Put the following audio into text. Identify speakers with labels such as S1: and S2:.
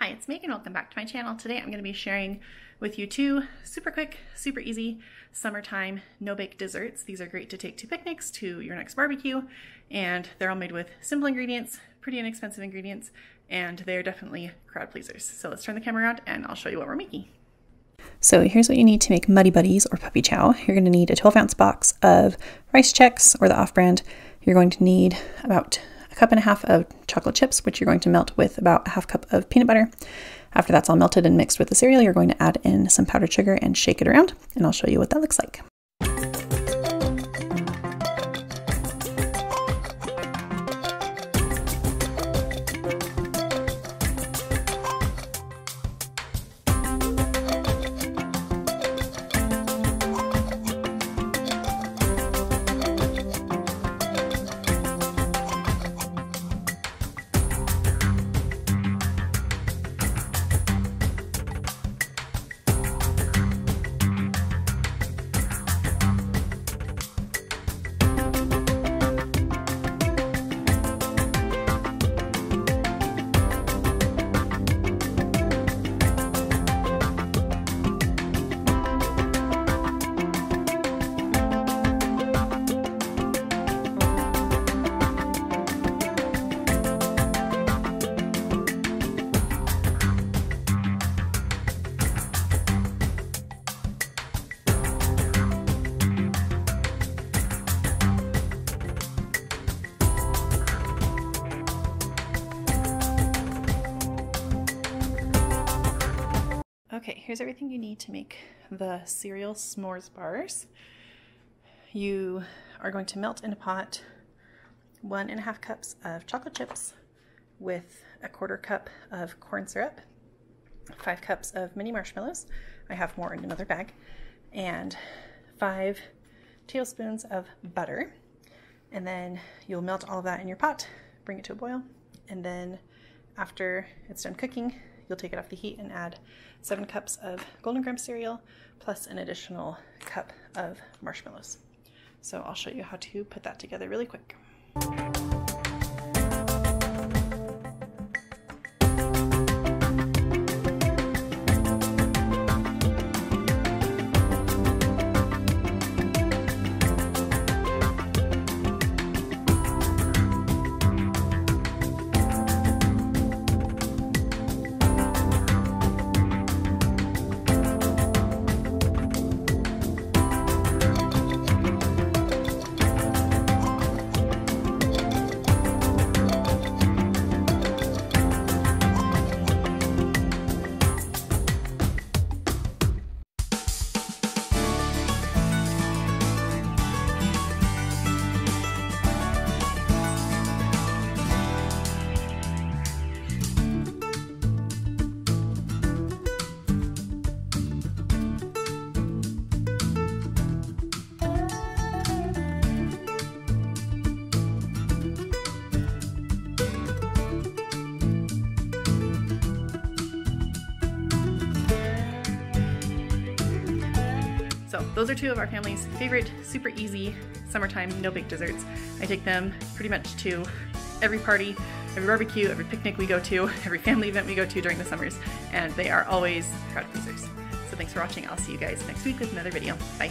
S1: Hi, it's Megan. Welcome back to my channel. Today I'm going to be sharing with you two super quick, super easy summertime no-bake desserts. These are great to take to picnics, to your next barbecue, and they're all made with simple ingredients, pretty inexpensive ingredients, and they're definitely crowd pleasers. So let's turn the camera around and I'll show you what we're making. So here's what you need to make Muddy Buddies or Puppy Chow. You're going to need a 12-ounce box of Rice Chex or the off-brand. You're going to need about a cup and a half of chocolate chips, which you're going to melt with about a half cup of peanut butter. After that's all melted and mixed with the cereal, you're going to add in some powdered sugar and shake it around, and I'll show you what that looks like. Okay, here's everything you need to make the cereal s'mores bars. You are going to melt in a pot 1.5 cups of chocolate chips with a 1/4 cup of corn syrup, 5 cups of mini marshmallows, I have more in another bag, and 5 tablespoons of butter. And then you'll melt all of that in your pot, bring it to a boil, and then after it's done cooking, you'll take it off the heat and add 7 cups of Golden Graham cereal plus an additional cup of marshmallows. So I'll show you how to put that together really quick. So those are two of our family's favorite super easy summertime no-bake desserts. I take them pretty much to every party, every barbecue, every picnic we go to, every family event we go to during the summers, and they are always crowd pleasers. So thanks for watching. I'll see you guys next week with another video. Bye.